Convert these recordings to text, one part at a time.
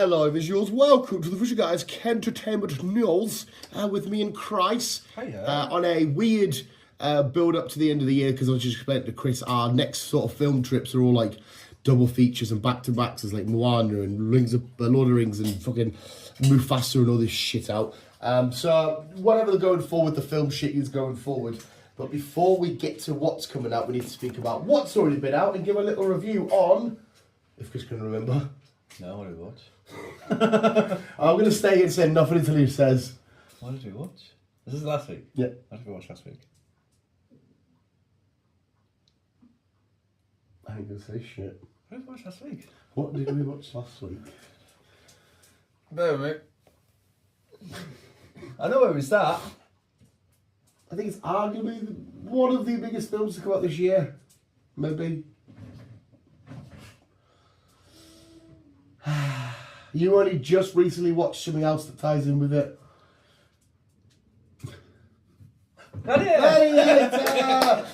Hello, visuals. Welcome to the Fisher Guys Entertainment News with me and Chris. On a weird build-up to the end of the year, because I was just explaining to Chris, our next sort of film trips are all like double features and back-to-backs. There's like Moana and Lord of the Rings and fucking Mufasa and all this shit out. So whatever they're going forward, the film shit is going forward. But before we get to what's coming out, we need to speak about what's already been out and give a little review on, if Chris can remember. No, what did we watch? I'm going to stay here and say nothing until he says. What did we watch? This is last week? Yeah. What did we watch last week? I ain't going to say shit. What did we watch last week? What did we watch last week? Bear with me. I know where we start. I think it's arguably one of the biggest films to come out this year. Maybe. You only just recently watched something else that ties in with it. Gladiator!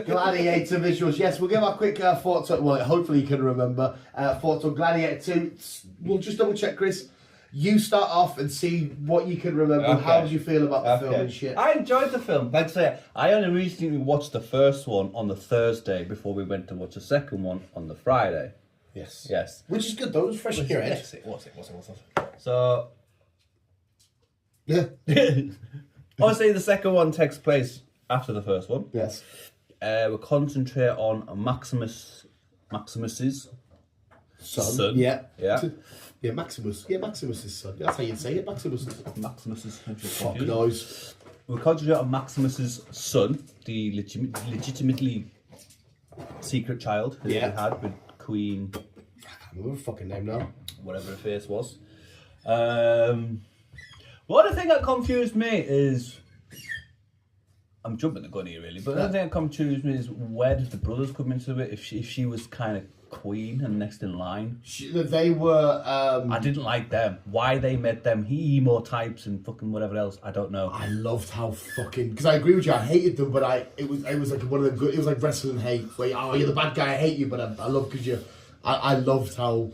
Gladiator visuals. Yes, we'll give our quick thoughts on, well, hopefully you can remember, thoughts on Gladiator 2. We'll just double check, Chris. You start off and see what you can remember. Okay. How did you feel about the film and shit? I enjoyed the film. Like I say, I only recently watched the first one on the Thursday before we went to watch the second one on the Friday. Yes. Yes. Which is good though, it was fresh in your head. Yes, it was. So, yeah. Obviously the second one takes place after the first one. Yes. We'll concentrate on Maximus's son. Yeah. Yeah. Yeah, Maximus. Yeah, Maximus's son. That's how you'd say it, Maximus's. Maximus's. Fuck knows. We'll concentrate on Maximus's son, the legitimately secret child that he had with Queen. I can't remember her fucking name now. Whatever her face was. One thing that confused me is, I'm jumping the gun here really, but the thing that confused me is where did the brothers come into it? If she was kind of queen and next in line. They were. I didn't like them. Why they made them emo types and fucking whatever else, I don't know. I loved how fucking, because I agree with you. I hated them, but it was like one of the good. It was like wrestling hate, where you're the bad guy. I hate you, but I love because you. I loved how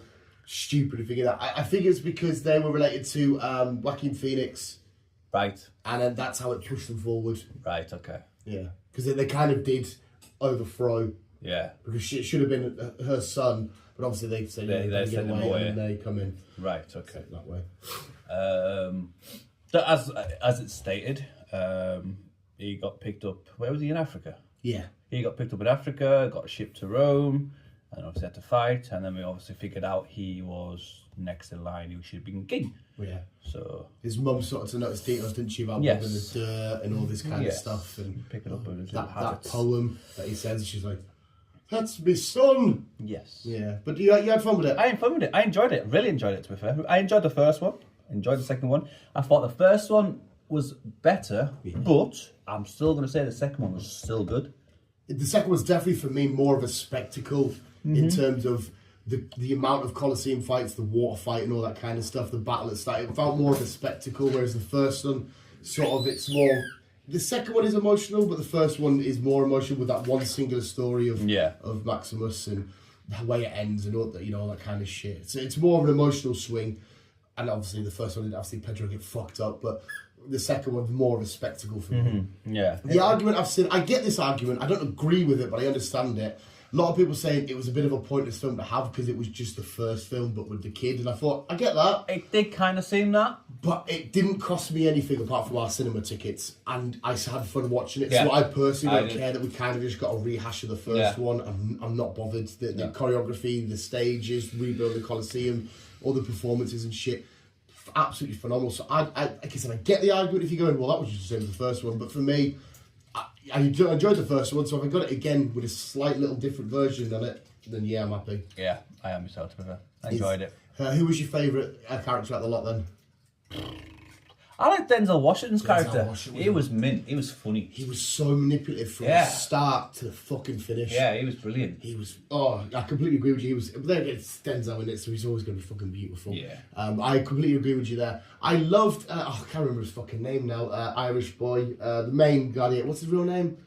stupid you figured that. I think it's because they were related to Joaquin Phoenix. Right. And then that's how it pushed them forward. Right. Okay. Yeah, because they kind of did overthrow. Yeah. Because it should have been her son, but obviously they said they sent them away and they come in. Right. Okay. That way. So as it's stated, he got picked up. Where was he, in Africa? Yeah. He got picked up in Africa, got shipped to Rome, and obviously had to fight. And then we obviously figured out he was next in line. He should have been king. Yeah. So his mum started to notice details, didn't she, about moving the dirt and all this kind of stuff, and picking up with that poem that he says. She's like, "That's my son." Yes. Yeah, but you had fun with it. I had fun with it. I enjoyed it. Really enjoyed it. To be fair, I enjoyed the first one. Enjoyed the second one. I thought the first one was better, but I'm still going to say the second one was still good. The second was definitely for me more of a spectacle in terms of the amount of Colosseum fights, the water fight and all that kind of stuff, the battle at start. It felt more of a spectacle, whereas the first one, sort of, it's more... The second one is emotional, but the first one is more emotional with that one singular story of Maximus and the way it ends and all that, all that kind of shit. So it's more of an emotional swing. And obviously the first one didn't have to see Pedro get fucked up, but the second one's more of a spectacle for me. Yeah. The argument I've seen, I get this argument, I don't agree with it, but I understand it. A lot of people saying it was a bit of a pointless film to have because it was just the first film, but with the kid. And I thought, I get that. It did kind of seem that. But it didn't cost me anything apart from our cinema tickets. And I had fun watching it. So I personally don't care that we kind of just got a rehash of the first one. I'm not bothered. The choreography, the stages, rebuilding the Colosseum, all the performances and shit. Absolutely phenomenal. So like I said, I get the argument if you're going, well, that was just the same as the first one. But for me, I enjoyed the first one, so if I got it again with a slight little different version on it, then yeah, I'm happy. Yeah, I am myself, to be fair. I enjoyed it. Who was your favourite character out of the lot then? I like Denzel Washington's character. He was mint. He was funny. He was so manipulative from the start to the fucking finish. Yeah, he was brilliant. He was. Oh, I completely agree with you. But then it's Denzel in it, so he's always going to be fucking beautiful. Yeah. I completely agree with you there. I loved. I can't remember his fucking name now. Irish boy, the main gladiator. What's his real name?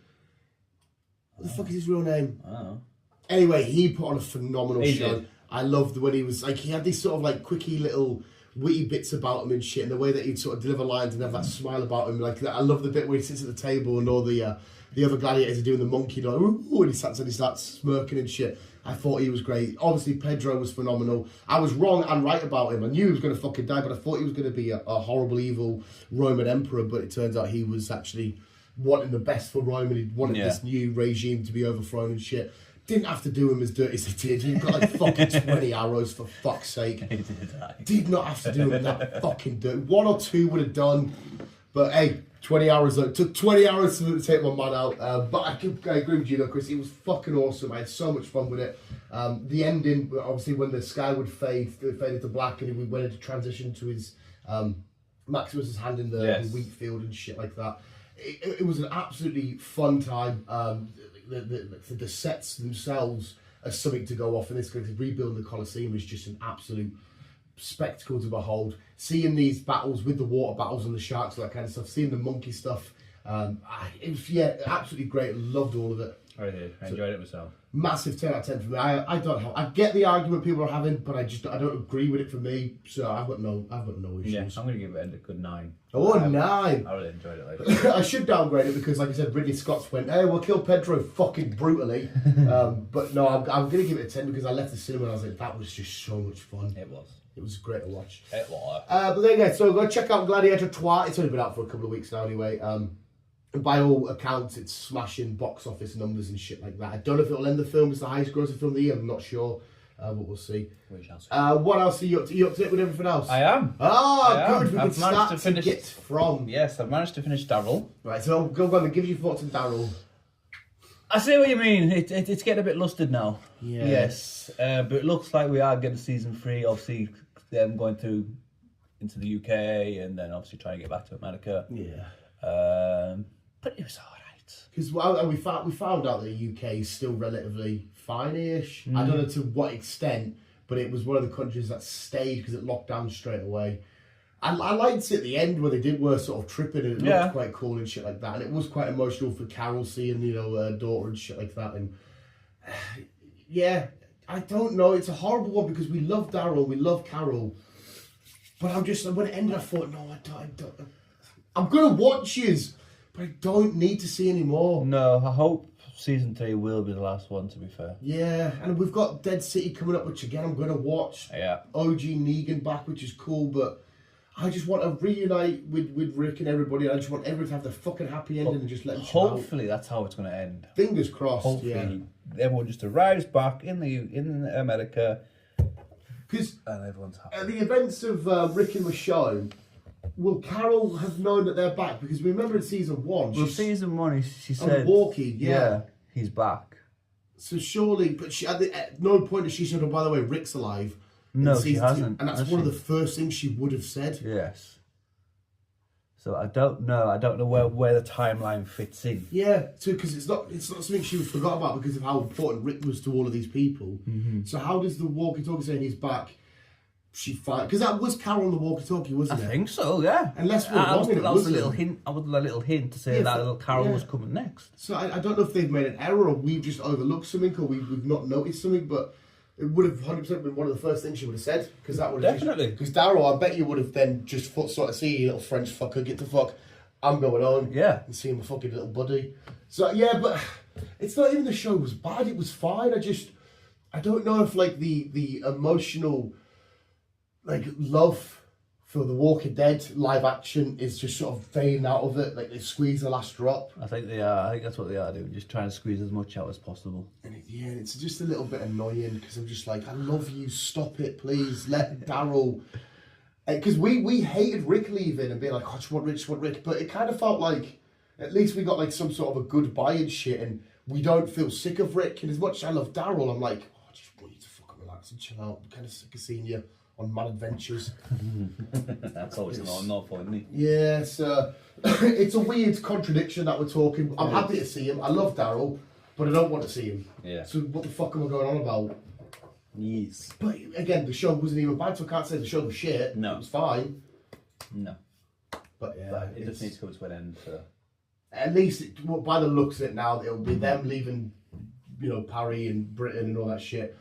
What the fuck is his real name? I don't know. Anyway, he put on a phenomenal show. I loved when he was like, he had these sort of like quickie little witty bits about him and shit, and the way that he'd sort of deliver lines and have that smile about him. Like, I love the bit where he sits at the table and all the other gladiators are doing the monkey, like, ooh, and he starts smirking and shit. I thought he was great. Obviously, Pedro was phenomenal. I was wrong and right about him. I knew he was going to fucking die, but I thought he was going to be a horrible, evil Roman emperor, but it turns out he was actually wanting the best for Rome, and he wanted this new regime to be overthrown and shit. Didn't have to do him as dirty as he did. He got like fucking 20 arrows, for fuck's sake. He did not have to do him that fucking dirty. 1 or 2 would have done. But hey, 20 hours, though. It took 20 hours to take my man out. But I agree with you though, Chris. It was fucking awesome. I had so much fun with it. The ending, obviously, when the sky would fade into black and we went into transition to his Maximus's hand in the wheat field and shit like that. It was an absolutely fun time. The sets themselves are something to go off in this, because rebuilding the Colosseum is just an absolute spectacle to behold. Seeing these battles with the water battles and the sharks, that kind of stuff, seeing the monkey stuff, it was absolutely great. Loved all of it. I enjoyed it myself. Massive 10 out of 10 for me. I don't have, I get the argument people are having, but I don't agree with it for me. So I've got no issues. Yeah, I'm gonna give it a good 9. Oh, 9. I really enjoyed it. Like I should downgrade it because, like I said, Ridley Scott's went, hey, we'll kill Pedro fucking brutally. But no, I'm going to give it a 10 because I left the cinema and I was like, that was just so much fun. It was. It was great to watch. It was. But there you go. So go check out Gladiator 2. It's only been out for a couple of weeks now anyway. And by all accounts, it's smashing box office numbers and shit like that. I don't know if it'll end the film as the highest grossing film of the year. I'm not sure. But we'll see. We shall see. What else are you up to? You up to date with everything else? I am. Good. We can I've managed start to finish. get from. Yes, I've managed to finish Daryl. Right, so go on and give your thoughts on Daryl. I see what you mean. It's getting a bit lusted now. Yeah. Yes. But it looks like we are getting season 3. Obviously, them going through into the UK and then obviously trying to get back to America. Yeah. But it was alright. Because we found out that the UK is still relatively fine-ish. I don't know to what extent, but it was one of the countries that stayed because it locked down straight away. I liked it at the end where they were sort of tripping and it looked quite cool and shit like that. And it was quite emotional for Carol seeing, her daughter and shit like that. And yeah, I don't know. It's a horrible one because we love Daryl, we love Carol. But when it ended, I thought, no, I don't. I'm going to watch yous. But I don't need to see any more. No, I hope season 3 will be the last one, to be fair. Yeah, and we've got Dead City coming up, which again I'm going to watch. Yeah. OG Negan back, which is cool, but I just want to reunite with Rick and everybody. I just want everyone to have their fucking happy ending and just let them chill out. Hopefully that's how it's going to end. Fingers crossed. Hopefully everyone just arrives back in America. Because and everyone's happy. at the events of Rick and Michonne, will Carol have known that they're back? Because we remember in season 1... Well, season 1, she said... walking, he's back. So surely... But at no point has she said, oh, by the way, Rick's alive. No, she hasn't. And that's one of the first things she would have said. Yes. So I don't know. I don't know where the timeline fits in. Yeah, so because it's not something she forgot about because of how important Rick was to all of these people. Mm-hmm. So how does the walkie-talkie saying he's back... She fight because that was Carol on the walkie-talkie, wasn't it? I think so, yeah. Unless we're wrong, that was a little hint. I would a little hint to say that little Carol was coming next. So I don't know if they've made an error or we've just overlooked something or we've not noticed something, but it would have 100% been one of the first things she would have said because that would have definitely. Because Daryl, I bet you would have then just sort of see you little French fucker, get the fuck. I'm going on. Yeah. And seeing my fucking little buddy. So yeah, but it's not even the show was bad. It was fine. I don't know if like the emotional. Like love for The Walking Dead live action is just sort of fading out of it. Like they squeeze the last drop. I think they are. I think that's what they are doing. Just trying to squeeze as much out as possible. And it's just a little bit annoying because I'm just like, I love you. Stop it, please. Let Daryl. Because we hated Rick leaving and being like, oh, I just want Rick. But it kind of felt like at least we got like some sort of a goodbye and shit, and we don't feel sick of Rick. And as much as I love Daryl, I'm like, oh, I just want you to fucking relax and chill out. I'm kind of sick of seeing you on mad adventures. That's always not for me. Yeah, so it's a weird contradiction that we're talking. I'm happy to see him. I love Daryl, but I don't want to see him. Yeah. So what the fuck am I going on about? Yes. But again, the show wasn't even bad, so I can't say the show was shit. No. It was fine. No. But yeah, but it just needs to go to an end. So. At least, by the looks of it now, it'll be them leaving, Paris and Britain and all that shit.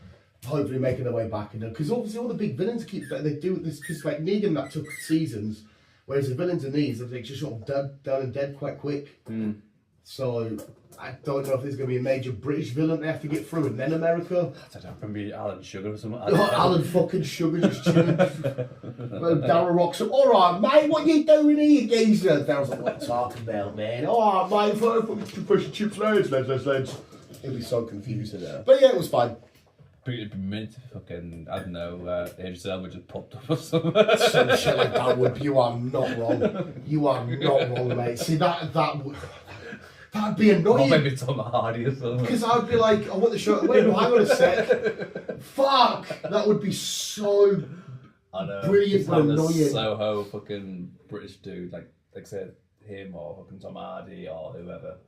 hopefully making their way back. Because obviously all the big villains they do this, because like Negan, that took seasons, whereas the villains in these, they just sort of done and dead quite quick. So I don't know if there's going to be a major British villain they have to get through, and then America. I don't know, maybe Alan Sugar or something. Alan fucking Sugar just chilling. Darryl rocks up. All right, mate, what you doing here, geezer? Darryl's like, what are you talking about, man? All right, mate, fish and chips, lads. He'll be so confused. But yeah, it was fine. It'd be meant to fucking, I don't know, Idris Elba just popped up or something. Some shit like that would. You are not wrong. You are not wrong, mate. See, that'd be annoying. Or maybe Tom Hardy or something. Because I'd be like, I want the show. Wait, no, hang on a sec. Fuck! That would be so brilliant but annoying. Soho fucking British dude, like say him or fucking Tom Hardy or whoever.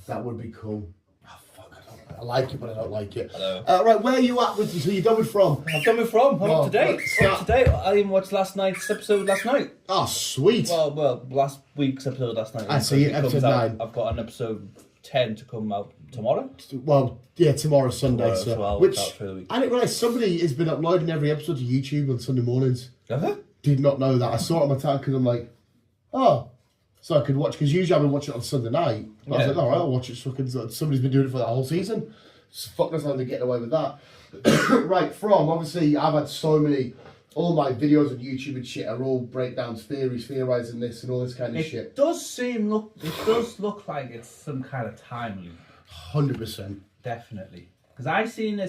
That would be cool. Oh, fuck, I like it, but I don't like it. Right, where are you at with so you're done with From? I'm done with From. I'm up to date. I even watched last night's episode last night. Oh, sweet. Well, last week's episode last night. I see, episode 9. I've got an episode 10 to come out tomorrow. Well, yeah, tomorrow, Sunday. So I'll which I didn't realise somebody has been uploading every episode to YouTube on Sunday mornings. Uh-huh. Did not know that. I saw it on my time because I'm like, oh. So I could watch, because usually I've been watching it on Sunday night. But I was like, alright, I'll watch it. Somebody's been doing it for the whole season. So fuck knows how they're getting away with that. Right, From, obviously, I've had so many, all my videos on YouTube and shit are all breakdowns, theories, theorising this and all this kind of shit. It does look like it's some kind of time loop. 100%. Definitely. Because I seen the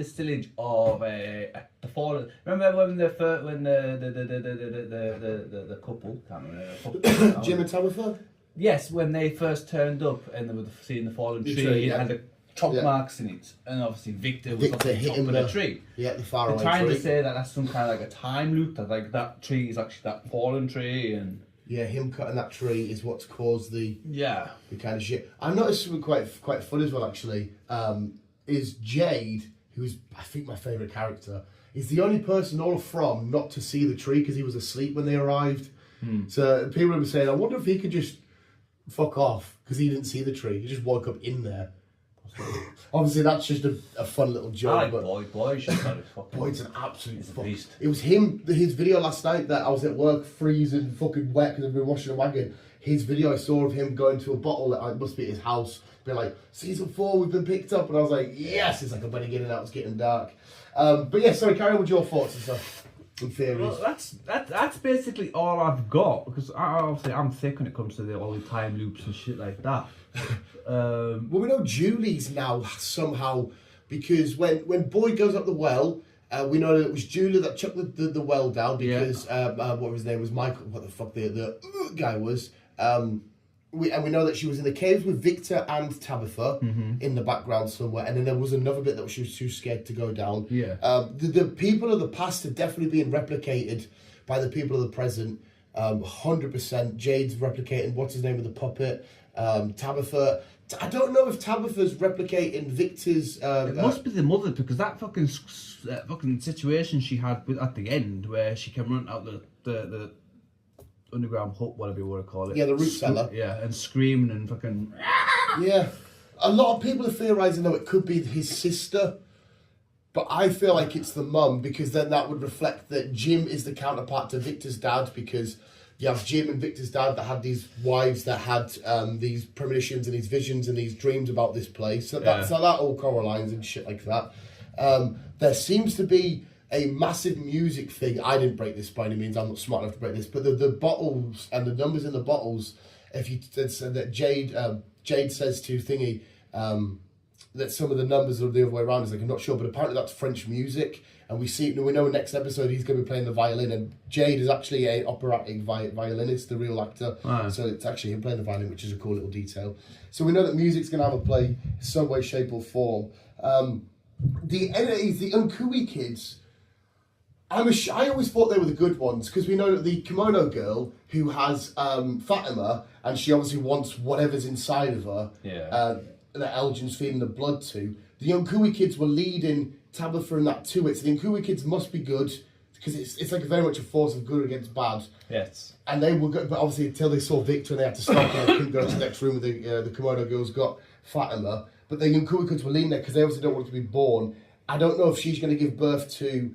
stillage of the fallen. Remember when the couple, can't remember, Jim and Tabitha? Yes, when they first turned up and they were seeing the fallen tree, it had the chalk marks in it, and obviously Victor was on the top of the tree. Yeah, the far away tree. Trying to say that that's some kind of like a time loop, that like that tree is actually that fallen tree, and yeah, him cutting that tree is what's caused the kind of shit. I noticed something quite fun as well, actually. Is Jade, who's I think my favourite character, is the only person all From not to see the tree because he was asleep when they arrived. So people were saying, I wonder if he could just fuck off because he didn't see the tree. He just woke up in there. Obviously, that's just a fun little joke. Boyd's an absolute fuck. Beast. It was his video last night that I was at work freezing fucking wet because I've been washing a wagon. His video I saw of him going to a bottle that must be at his house, being like, season 4, we've been picked up. And I was like, yes, it's like, I better get it out, it's getting dark. But yeah, sorry, carry on with your thoughts and stuff. And theories. Well, that's basically all I've got, because obviously I'm thick when it comes to all the time loops and shit like that. Well, we know Julie's now somehow, because when Boyd goes up the well, we know that it was Julie that chucked the well down because what his name was, Michael, what the fuck the guy was. We know that she was in the caves with Victor and Tabitha in the background somewhere, and then there was another bit that she was too scared to go down. Yeah. The people of the past are definitely being replicated by the people of the present. 100%. Jade's replicating what's his name with the puppet. Tabitha. I don't know if Tabitha's replicating Victor's. It must be the mother, because that fucking situation she had at the end, where she can run out the underground hut, whatever you want to call it. Yeah, the root cellar. Yeah, and screaming and fucking. Yeah, a lot of people are theorising though it could be his sister, but I feel like it's the mum, because then that would reflect that Jim is the counterpart to Victor's dad, because you have Jim and Victor's dad that had these wives that had these premonitions and these visions and these dreams about this place. So that all correlates and shit like that. There seems to be a massive music thing. I didn't break this by any means. I'm not smart enough to break this. But the bottles and the numbers in the bottles, if you said that Jade says to Thingy that some of the numbers are the other way around. Is like, I'm not sure, but apparently that's French music. And we know in next episode he's going to be playing the violin, and Jade is actually an operatic violinist, the real actor. So it's actually him playing the violin, which is a cool little detail. So we know that music's going to have a play in some way, shape or form. The entities, the Unkui kids, I always thought they were the good ones, because we know that the kimono girl who has Fatima, and she obviously wants whatever's inside of her, that Elgin's feeding the blood to. The Unkui kids were leading Tabitha and that to it, so the Unkui kids must be good, because it's like very much a force of good against bad. Yes. And they were good, but obviously until they saw Victor and they had to stop and they couldn't go to the next room with the kimono girls got Fatima. But the Unkui kids were leading there because they obviously don't want to be born. I don't know if she's going to give birth to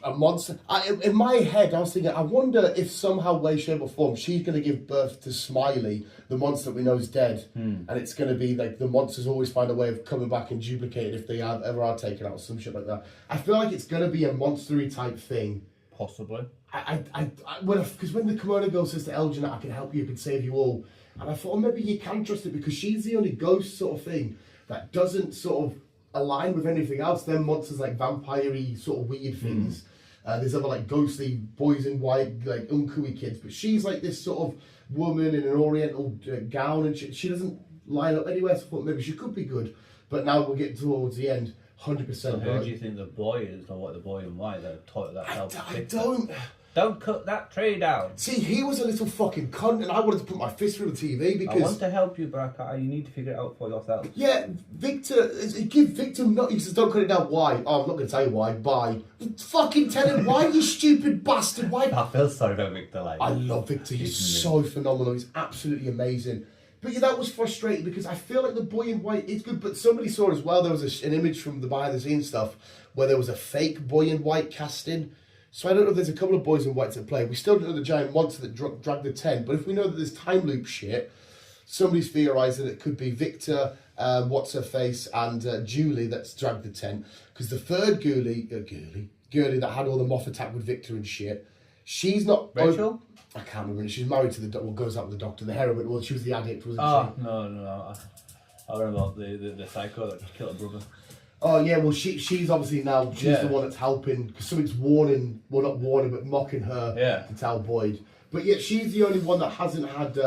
a monster. In my head, I was thinking, I wonder if somehow, way, shape or form, she's going to give birth to Smiley, the monster that we know is dead. And it's going to be like the monsters always find a way of coming back and duplicating if they ever are taken out or some shit like that. I feel like it's going to be a monstery type thing. Possibly. Because when the kimono girl says to Elgin, I can help you, I can save you all. And I thought, maybe you can trust it because she's the only ghost sort of thing that doesn't sort of align with anything else. Then monsters like vampire-y sort of weird things. There's other like ghostly boys in white, like unkui kids, but she's like this sort of woman in an oriental gown, and she doesn't line up anywhere. So I thought maybe she could be good, but now we'll get towards the end. 100%. So who do you think the boy is, or what the boy in white that taught that helped? I don't. Don't cut that tree down. See, he was a little fucking cunt, and I wanted to put my fist through the TV because... I want to help you, but you need to figure it out for yourself. Yeah, Victor, give Victor not... He says, don't cut it down. Why? Oh, I'm not going to tell you why. Bye. Fucking tell him why, you stupid bastard. Why? I feel sorry about Victor. I love Victor. He's so phenomenal. He's absolutely amazing. But yeah, that was frustrating because I feel like the boy in white is good, but somebody saw as well, there was an image from the behind-the-scenes stuff where there was a fake boy in white casting. So I don't know if there's a couple of boys in white to play. We still don't know the giant monster that dragged the tent, but if we know that there's time loop shit, somebody's theorising it could be Victor, what's-her-face, and Julie that's dragged the tent. Because the third Ghoulie that had all the moth attack with Victor and shit, she's not... Rachel? I can't remember. She's married to the doctor, goes out with the doctor, the heroine. Well, she was the addict, wasn't she? No. I remember the psycho that killed her brother. Oh yeah, well she's obviously now the one that's helping because something's not warning, but mocking her to tell Boyd. But yeah, she's the only one that hasn't had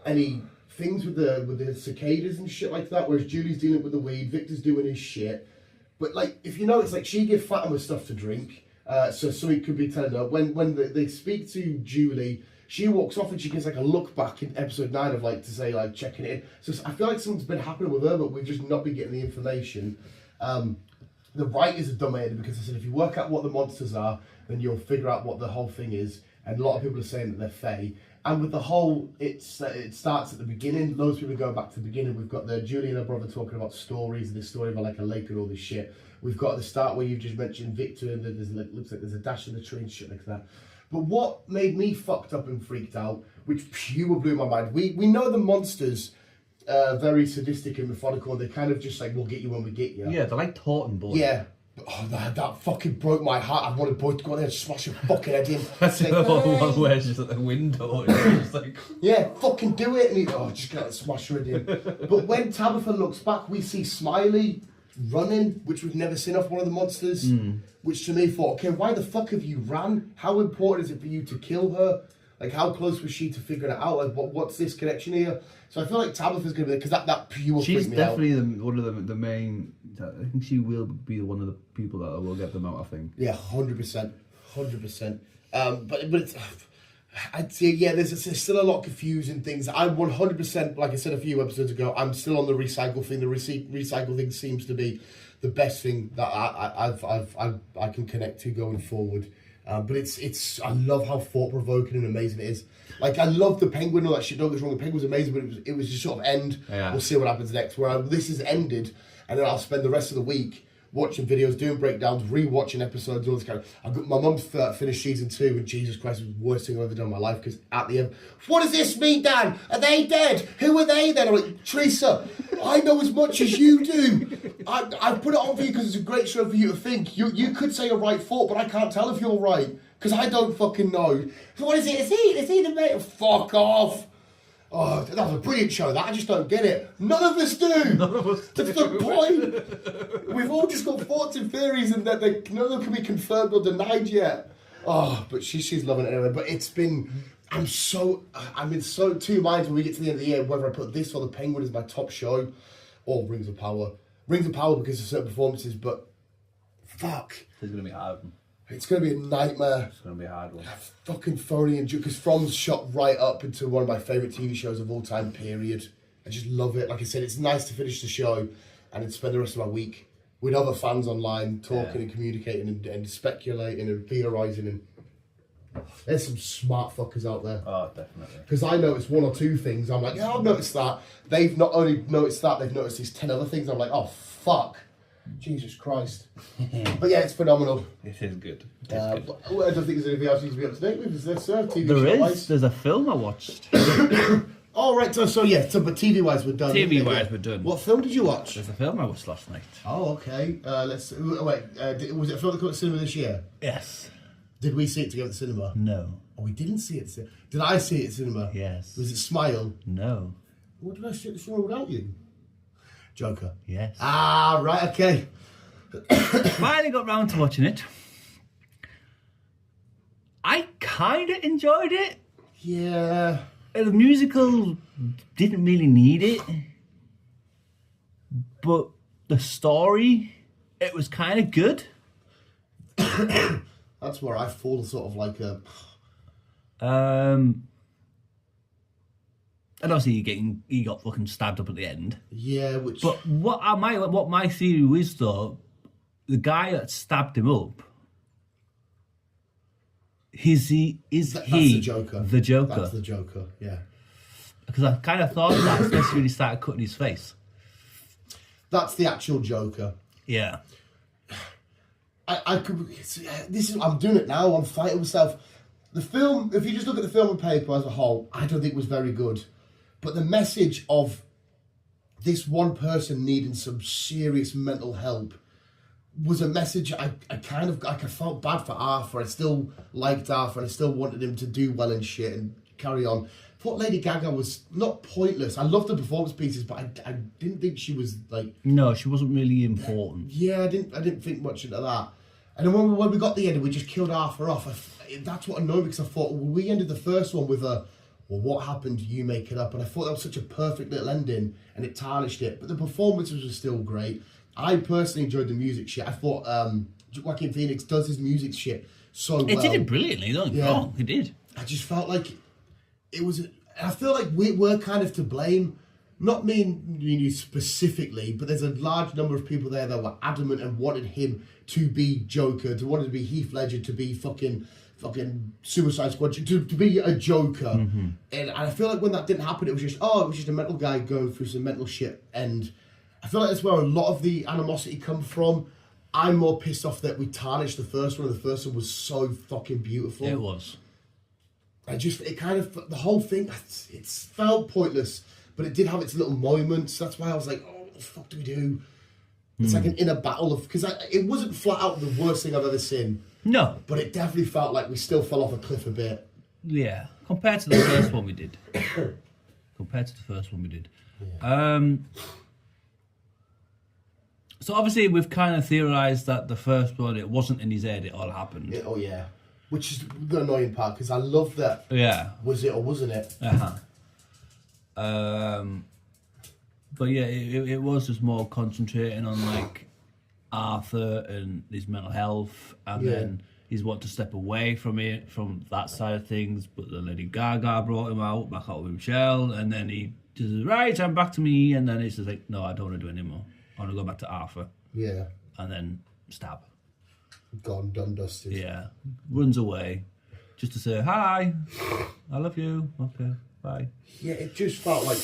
any things with the cicadas and shit like that. Whereas Julie's dealing with the weed, Victor's doing his shit. But like, if you know, it's like she gives Fatima stuff to drink. So something could be telling her when they speak to Julie, she walks off and she gets like a look back in episode 9 of like to say like checking it in. So I feel like something's been happening with her, but we've just not been getting the information. The writers are dominated because I said if you work out what the monsters are, then you'll figure out what the whole thing is. And a lot of people are saying that they're fae. And with the whole, it starts at the beginning. Loads of people are going back to the beginning. We've got Julie and her brother talking about stories, and this story about like a lake and all this shit. We've got at the start where you've just mentioned Victor, and looks like there's a dash in the tree and shit like that. But what made me fucked up and freaked out, which pure blew my mind, we know the monsters very sadistic and methodical, and they kind of just like, we'll get you when we get you. Yeah, they're like taunting boys. Yeah. Oh, that fucking broke my heart. I wanted Boyd to go there and smash your fucking head in. That's like, the one where it's just at the window. And it's just like... Yeah, fucking do it. And he, just gonna smash her head in. But when Tabitha looks back, we see Smiley running, which we've never seen off one of the monsters. Which to me thought, okay, why the fuck have you ran? How important is it for you to kill her? Like, how close was she to figuring it out? Like, what's this connection here? So I feel like Tabitha's going to be, because that pure She's freaked me out. definitely one of the main, I think she will be one of the people that will get them out, I think. Yeah, 100%. 100%. But it's, I'd say, yeah, there's still a lot of confusing things. I'm 100%, like I said a few episodes ago, I'm still on the recycle thing. The recycle thing seems to be the best thing that I can connect to going forward. But it's I love how thought-provoking and amazing it is. Like, I love the penguin, all that shit, don't get us wrong, the penguin's amazing, but it was just sort of end, we'll see what happens next, where this is ended, and then I'll spend the rest of the week watching videos, doing breakdowns, re-watching episodes, all this kind of... My mum finished season 2, and Jesus Christ, it was the worst thing I've ever done in my life, because at the end, what does this mean, Dan? Are they dead? Who are they then? I'm like, Teresa, I know as much as you do. I put it on for you because it's a great show for you to think. You could say a right thought, but I can't tell if you're right, because I don't fucking know. So what is it? Is he the mate? Fuck off. Oh, that was a brilliant show, that. I just don't get it. None of us do. None of us do. That's the point. We've all just got thoughts and theories, and that none of them can be confirmed or denied yet. Oh, but she's loving it anyway. But it's been... I'm in so two minds when we get to the end of the year, whether I put this or The Penguin as my top show, or Rings of Power. Rings of Power because of certain performances, but... Fuck. It's going to be hard. It's going to be a nightmare. It's going to be a hard one. Fucking phony and because From's shot right up into one of my favourite TV shows of all time, period. I just love it. Like I said, it's nice to finish the show and then spend the rest of my week with other fans online, talking and communicating and speculating and theorising. And there's some smart fuckers out there. Oh, definitely. Because I noticed one or two things. I'm like, yeah, I've noticed that. They've not only noticed that, they've noticed these 10 other things. I'm like, oh, fuck. Jesus Christ. But yeah, it's phenomenal. It is good. I don't think there's anything else you need to be up to date with. Is there, sir? TV There show is. wise? There's a film I watched. Oh, right. So but TV wise, we're done. TV-wise, we're done. What film did you watch? There's a film I watched last night. Oh, okay. Let's wait. Was it a film that came to the cinema this year? Yes. Did we see it together at the cinema? No. Oh, we didn't see it. Did I see it at cinema? Yes. Was it Smile? No. What did I see at the cinema without you? Joker. Yes. Ah, right. Okay. Finally got round to watching it. I kind of enjoyed it. Yeah. The musical didn't really need it, but the story, it was kind of good. That's where I fall sort of like a... And obviously he got fucking stabbed up at the end. Yeah, which... But what my theory is though, the guy that stabbed him up, that's the Joker. The Joker. That's the Joker, yeah. Because I kind of thought that, especially when he started cutting his face. That's the actual Joker. Yeah. I could... I'm doing it now, I'm fighting myself. The film, if you just look at the film on paper as a whole, I don't think it was very good. But the message of this one person needing some serious mental help was a message I felt bad for Arthur. I still liked Arthur and I still wanted him to do well and shit and carry on. I thought Lady Gaga was not pointless. I loved the performance pieces, but I didn't think she was like... No, she wasn't really important. Yeah, I didn't think much into that. And then when we got the end and we just killed Arthur off, that's what annoyed me because I thought, well, we ended the first one with a, well, what happened? You make it up. And I thought that was such a perfect little ending and it tarnished it. But the performances were still great. I personally enjoyed the music shit. I thought Joaquin Phoenix does his music shit so well. It did it brilliantly, don't get me wrong. It did. I just felt like it was... I feel like we're kind of to blame. Not me and you specifically, but there's a large number of people there that were adamant and wanted him to be Joker, wanted to be Heath Ledger, to be fucking Suicide Squad, to be a Joker. Mm-hmm. And I feel like when that didn't happen, it was just a mental guy going through some mental shit. And I feel like that's where a lot of the animosity comes from. I'm more pissed off that we tarnished the first one, and the first one was so fucking beautiful. It was. The whole thing, it felt pointless, but it did have its little moments. That's why I was like, oh, what the fuck do we do? It's like an inner battle of... Because it wasn't flat out the worst thing I've ever seen. No. But it definitely felt like we still fell off a cliff a bit. Yeah. Compared to the first one we did. Yeah. So obviously we've kind of theorised that the first one, it wasn't in his head, it all happened. Yeah, oh yeah. Which is the annoying part, because I love that. Yeah. Was it or wasn't it? But yeah, it was just more concentrating on like Arthur and his mental health, and then he's wanted to step away from it, from that side of things. But then Lady Gaga brought him back out with Michelle, and then he just says, right, I'm back to me, and then it's just like, no, I don't want to do it anymore. I want to go back to Arthur. Yeah. And then stab. Gone, done, dusted. Yeah. Runs away just to say, hi, I love you. Okay, bye. Yeah, it just felt like...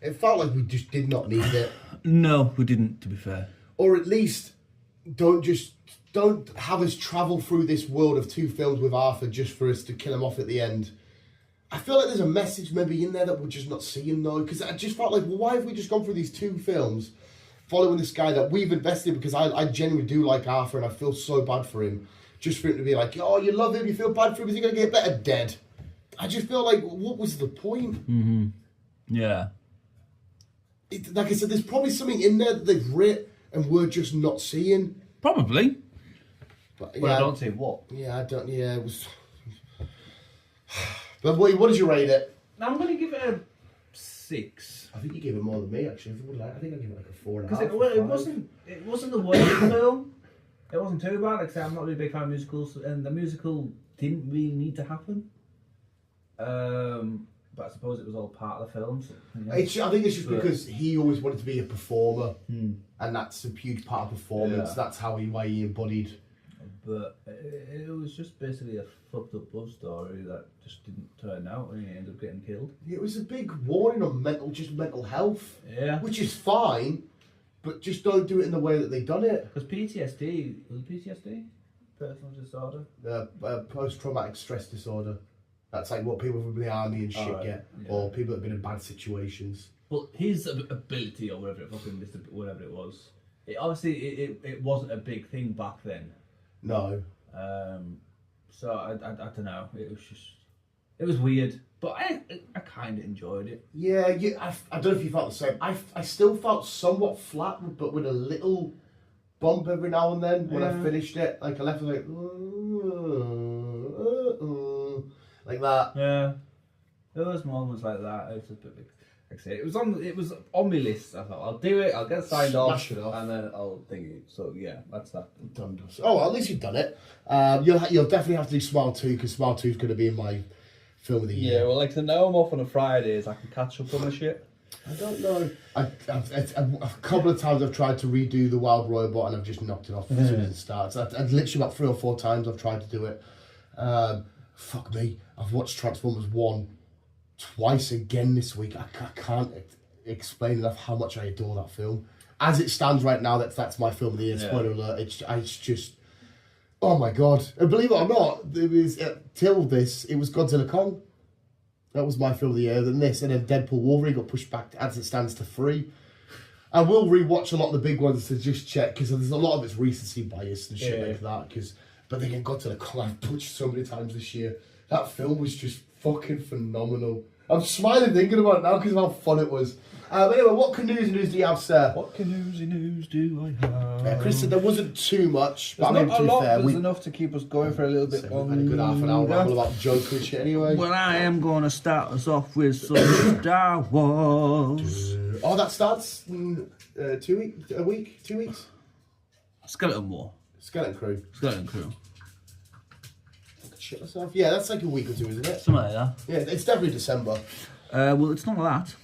It felt like we just did not need it. No, we didn't, to be fair. Or at least don't have us travel through this world of two films with Arthur just for us to kill him off at the end. I feel like there's a message maybe in there that we're just not seeing though, because I just felt like, well, why have we just gone through these two films following this guy that we've invested in, because I genuinely do like Arthur and I feel so bad for him, just for him to be like, oh, you love him, you feel bad for him, is he going to get better dead? I just feel like, what was the point? Mm-hmm. Yeah. Like I said, there's probably something in there that they've writ and we're just not seeing. Probably. But I don't see what. Yeah, it was... But what did you rate it? I'm going to give it a 6. I think you gave it more than me, actually. I think I gave it like a 4.5. Because it wasn't the worst film. It wasn't too bad, except I'm not really a big fan of musicals, and the musical didn't really need to happen. But I suppose it was all part of the film. So, I think it's just because he always wanted to be a performer, and that's a huge part of performance. Yeah. That's why he embodied. But it was just basically a fucked up love story that just didn't turn out, and he ended up getting killed. It was a big warning on mental health. Yeah. Which is fine, but just don't do it in the way that they done it. Because PTSD, was it PTSD? Personal disorder? Post-traumatic stress disorder. That's like what people from the army and shit get, or people that have been in bad situations. Well, his ability or whatever it was, it wasn't a big thing back then. No. So I don't know. It was weird, but I kind of enjoyed it. Yeah, I don't know if you felt the same. I still felt somewhat flat, but with a little bump every now and then when I finished it. Like I left it like that. Yeah, there was moments like that. It was a bit. Like I say, it was on my list. I thought I'll do it. I'll get signed off, and then I'll think it. So yeah, that's that. Done. Oh, well, at least you've done it. You'll definitely have to do Smile 2 because Smile 2 is going to be in my film of the year. Yeah, well, like, so now I'm off on a Fridays, I can catch up on the shit. I don't know. A couple of times I've tried to redo the Wild Robot and I've just knocked it off as soon as it starts. I've literally about 3 or 4 times I've tried to do it. Fuck me. I've watched Transformers 1 twice again this week. I can't explain enough how much I adore that film. As it stands right now, that's my film of the year. Spoiler alert. It's just, oh my god! And believe it or not, it was till this. It was Godzilla Kong. That was my film of the year. Then this, and then Deadpool Wolverine got pushed back as it stands to 3. I will rewatch a lot of the big ones to just check because there's a lot of it's recency bias and shit like that. But then Godzilla Kong I've pushed so many times this year. That film was just fucking phenomenal. I'm smiling thinking about it now because of how fun it was. Anyway, what canoes do you have, sir? What canoesy news do I have? Chris said there wasn't too much, but there's not a lot, there's enough to keep us going for a little bit longer. We've had a good half an hour ramble about Joker and shit anyway. Well, I am going to start us off with some Star Wars. Oh, that starts in 2 weeks? A week? 2 weeks? Skeleton War. Skeleton Crew. Shit myself. Yeah, that's like a week or 2, isn't it? Something like that. Yeah, it's definitely December. Well, it's not that.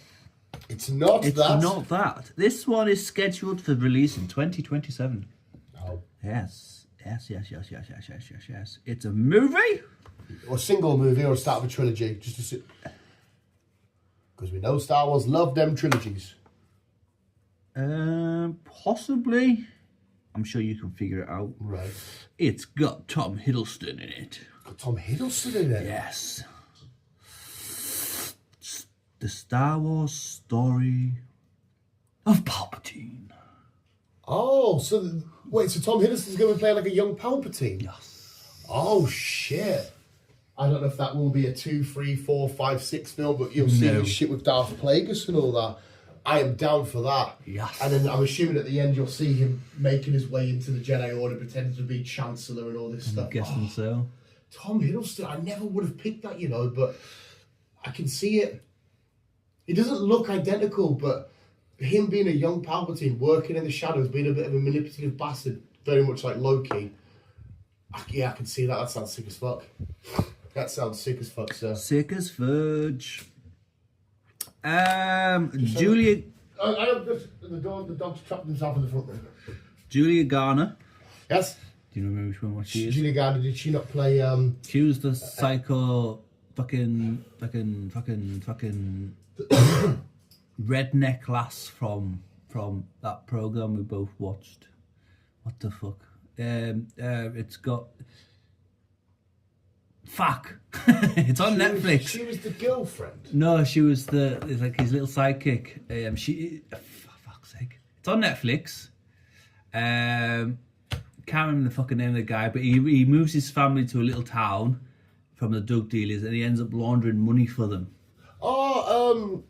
It's not that. This one is scheduled for release in 2027. Oh. Yes. It's a movie? Or a single movie or a start of a trilogy. Because we know Star Wars love them trilogies. Possibly. I'm sure you can figure it out. Right. It's got Tom Hiddleston in it. Got Tom Hiddleston in it? Yes. The Star Wars story of Palpatine. Oh, so Tom Hiddleston's going to play like a young Palpatine? Yes. Oh, shit. I don't know if that will be a 2, 3, 4, 5, 6 film, but you'll see his shit with Darth Plagueis and all that. I am down for that. Yes. And then I'm assuming at the end you'll see him making his way into the Jedi Order, pretending to be Chancellor and all this stuff. I'm guessing so. Tom Hiddleston, I never would have picked that, but I can see it. He doesn't look identical, but him being a young Palpatine, working in the shadows, being a bit of a manipulative bastard, very much like Loki. Yeah, I can see that. That sounds sick as fuck. That sounds sick as fuck, sir. Sick as fudge. Julia. The dog's trapped himself in the front room. Julia Garner. Yes. Do you remember which one she is? Julia Garner, did she not play? She was the psycho, fucking redneck lass from that program we both watched. What the fuck? It's got. Fuck! It's on Netflix. She was the girlfriend. No, she was it's like his little sidekick. For fuck's sake, it's on Netflix. Can't remember the fucking name of the guy, but he moves his family to a little town from the drug dealers, and he ends up laundering money for them. Oh,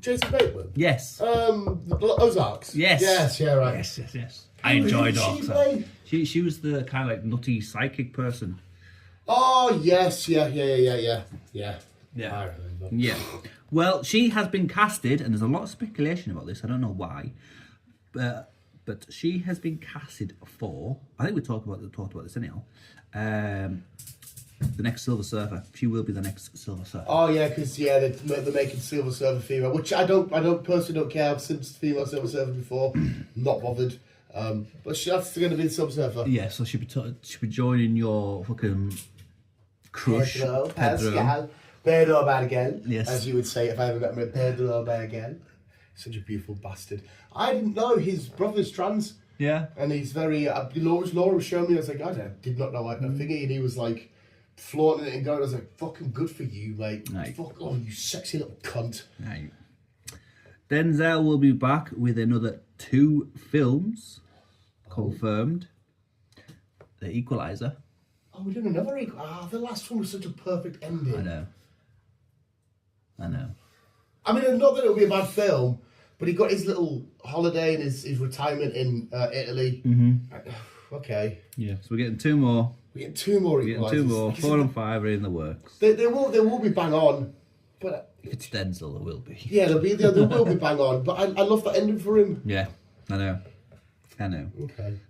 Jason Bateman. Yes. Ozarks. Yes. Yes. Yeah. Right. Yes. I enjoyed Ozarks. She was the kind of like nutty psychic person. Oh yes, yeah. I remember. Yeah. Well, she has been casted, and there's a lot of speculation about this. I don't know why, but she has been casted for. I think we talked about this anyhow. The next Silver Surfer. She will be the next Silver Surfer. Oh yeah, because they're making Silver Surfer female, which I personally don't care. I've seen female Silver Surfer before, not bothered. But that's going to be the Silver Surfer. Yeah, so she'll be joining your fucking crush, Pedro Bergel, yes, as you would say if I ever met him, Pedro Bergel. Such a beautiful bastard. I didn't know his brother's trans. Yeah. And he's very... Laura was showing me, I was like, did not know a thingy. And he was like, flaunting it and going, I was like, fucking good for you, mate. Right. Fuck, oh, you sexy little cunt. Right. Denzel will be back with another 2 films confirmed. The Equalizer. Oh, we're doing another the last one was such a perfect ending. I know. I mean, not that it'll be a bad film, but he got his little holiday and his retirement in Italy. Okay. Yeah, so we're getting 2 more. We're getting 2 more. We're getting 2 more. 4 and 5 are in the works. They will be bang on. But if it's Denzel, there will be. Yeah, they will be bang on. But I love that ending for him. Yeah, I know. Okay.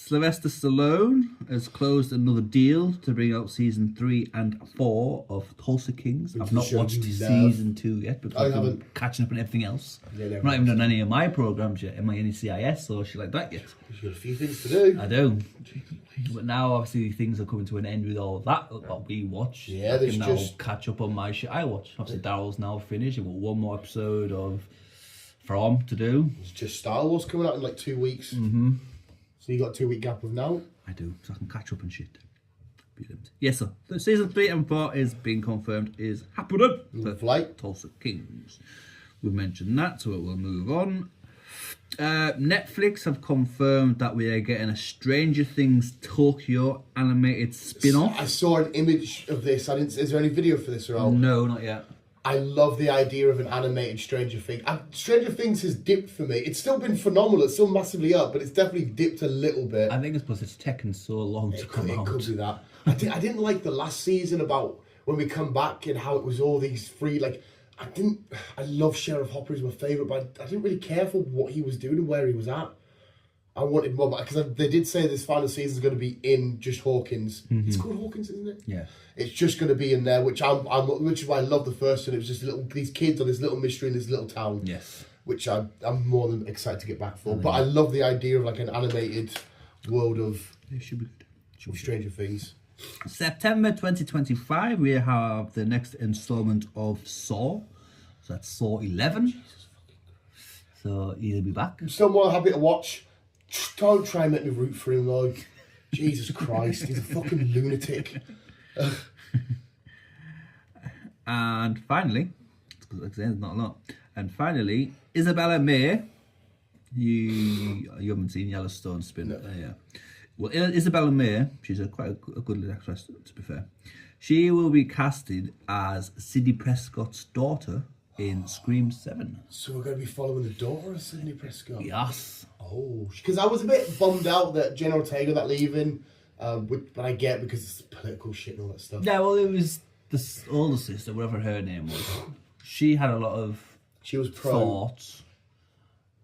Sylvester Stallone has closed another deal to bring out season 3 and 4 of Tulsa Kings. I've not watched season 2 yet because I'm catching up on everything else. I've not even done any of my programs yet. Am I any CIS or shit like that yet? You've got a few things to do. I do. But now obviously things are coming to an end with all of that what we watch. Yeah, I can now catch up on my shit I watch. Obviously Daryl's now finished. I've got 1 more episode of From to do. It's just Star Wars coming out in like 2 weeks. So you got a 2-week gap of now? I do, so I can catch up and shit. Brilliant. Yes, sir. So season 3 and 4 is being confirmed is happening. Flight. Tulsa Kings. We've mentioned that, so we'll move on. Netflix have confirmed that we are getting a Stranger Things Tokyo animated spin-off. I saw an image of this. Is there any video for this or all? No, not yet. I love the idea of an animated Stranger Things. Stranger Things has dipped for me. It's still been phenomenal. It's still massively up, but it's definitely dipped a little bit. I think it's because it's taken so long to come out. It could be that. I didn't like the last season about when we come back and how it was all these free, like, I love Sheriff Hopper, he's my favourite, but I didn't really care for what he was doing and where he was at. I wanted more, because they did say this final season is going to be in just Hawkins. It's called Hawkins, isn't it? Yeah. It's just going to be in there, which is why I love the first one. It was just these kids on this little mystery in this little town. Yes. Which I'm more than excited to get back for. But I love the idea of like an animated world of Stranger Things. September 2025, we have the next installment of Saw. So that's Saw 11. Jesus fucking Christ. So he'll be back. I'm still more happy to watch. Don't try and make me root for him, though. Jesus Christ, he's a fucking lunatic. And finally, like I said, there's not a lot. And finally, Isabella May. You haven't seen Yellowstone spin. No. Yeah. Well, Isabella May, she's quite a good actress, to be fair. She will be casted as Sidney Prescott's daughter in Scream 7. So we're going to be following the daughter of Sidney Prescott? Yes. Oh, because I was a bit bummed out that Jenna Ortega that leaving, but I get because it's political shit and all that stuff. Yeah, well, it was the older sister, whatever her name was. She had a lot of thoughts.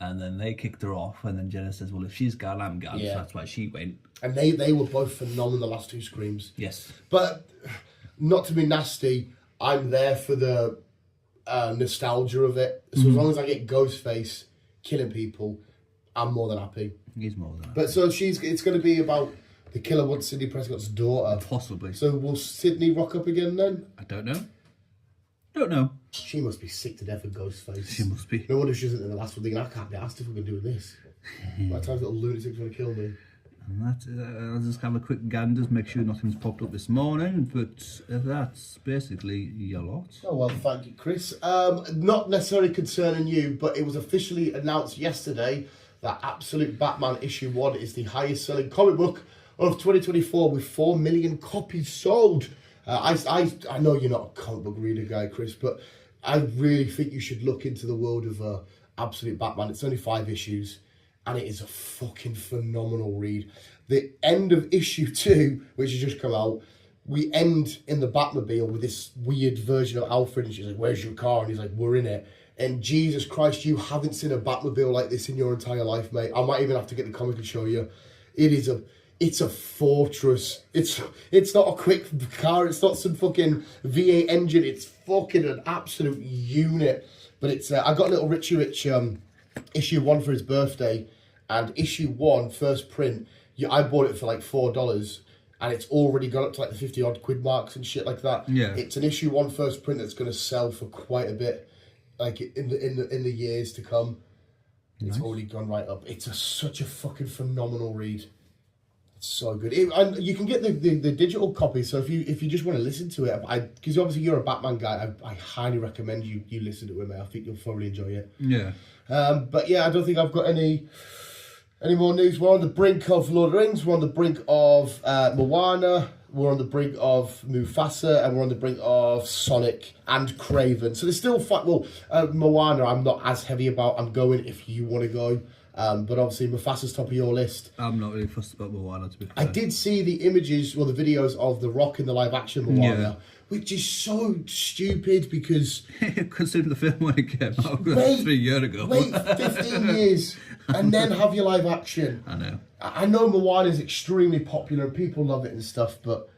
And then they kicked her off, and then Jenna says, well, if she's gone, I'm gone. Yeah. So that's why she went. And they were both phenomenal, the last 2 Screams. Yes. But, not to be nasty, I'm there for the nostalgia of it. So as long as I get Ghostface killing people, I'm more than happy. He's more than happy. But so it's going to be about the killer wants Sidney Prescott's daughter. Possibly. So will Sidney rock up again then? I don't know. Don't know. She must be sick to death of Ghostface. She must be. No wonder she isn't in the last one thinking, I can't be asked if we're going to do this. By the time little lunatics want to kill me. And that's I'll just have a quick gander, make sure nothing's popped up this morning, but that's basically your lot. Oh, well, thank you, Chris. Not necessarily concerning you, but it was officially announced yesterday that Absolute Batman issue 1 is the highest selling comic book of 2024 with 4 million copies sold. I know you're not a comic book reader guy, Chris, but I really think you should look into the world of Absolute Batman. It's only 5 issues, and it is a fucking phenomenal read. The end of issue 2, which has just come out, we end in the Batmobile with this weird version of Alfred, and she's like, where's your car? And he's like, we're in it. And Jesus Christ, you haven't seen a Batmobile like this in your entire life, mate. I might even have to get the comic and show you. It's a fortress. It's not a quick car. It's not some fucking V8 engine. It's fucking an absolute unit. But it's I got little Richie Rich issue 1 for his birthday, and issue 1 first print. I bought it for like $4, and it's already gone up to like the 50 odd quid marks and shit like that. Yeah. It's an issue 1 first print that's going to sell for quite a bit, like in the years to come. Nice. It's already gone right up. It's such a fucking phenomenal read. It's so good. And you can get the digital copy. So if you just want to listen to it, because obviously you're a Batman guy, I highly recommend you listen to it with me. I think you'll thoroughly enjoy it. Yeah. But yeah, I don't think I've got any more news. We're on the brink of Lord of the Rings. We're on the brink of Moana. We're on the brink of Mufasa, and we're on the brink of Sonic and Craven. So there's still Moana I'm not as heavy about. I'm going if you want to go. But obviously Mufasa's top of your list. I'm not really fussed about Moana, to be fair. I did see the images or the videos of The Rock in the live action Moana, which is so stupid because... Consider the film when it came out 3 years ago. Wait 15 years and then have your live action. I know. I know Moana is extremely popular, people love it and stuff, but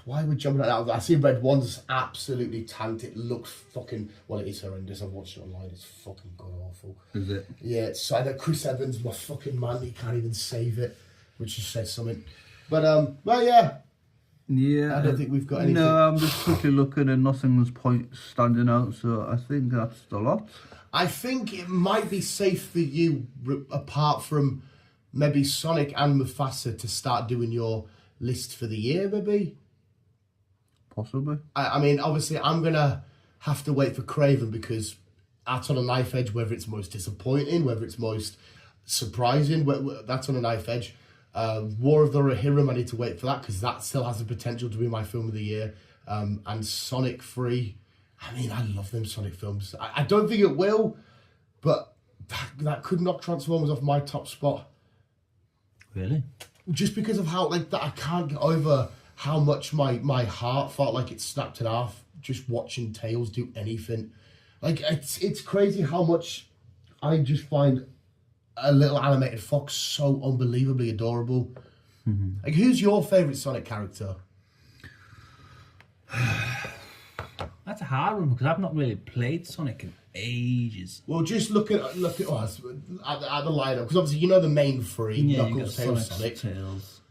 why would jumping out? I see Red One's absolutely tanked. It looks fucking, well, it is horrendous. I've watched it online. It's fucking god awful. Is it? Yeah, it's, I know Chris Evans, my fucking man, he can't even save it, which just says something. But well, yeah. Yeah. I don't think we've got anything. No, I'm just quickly looking and nothing's standing out, so I think that's a lot. I think it might be safe for you, apart from maybe Sonic and Mufasa, to start doing your list for the year, maybe? Possibly. I mean, obviously, I'm going to have to wait for Craven because that's on a knife edge, whether it's most disappointing, whether it's most surprising, that's on a knife edge. War of the Rohirrim, I need to wait for that because that still has the potential to be my film of the year. And Sonic 3, I mean, I love them Sonic films. I don't think it will, but that could knock Transformers off my top spot. Really? Just because of how, like, that I can't get over how much my heart felt like it snapped in half just watching Tails do anything. Like, it's crazy how much I just find a little animated fox so unbelievably adorable. Mm-hmm. Like, who's your favourite Sonic character? That's a hard one because I've not really played Sonic in ages. Well, just look at the lineup because obviously you know the main three: Knuckles, Tails, Sonic. Tails.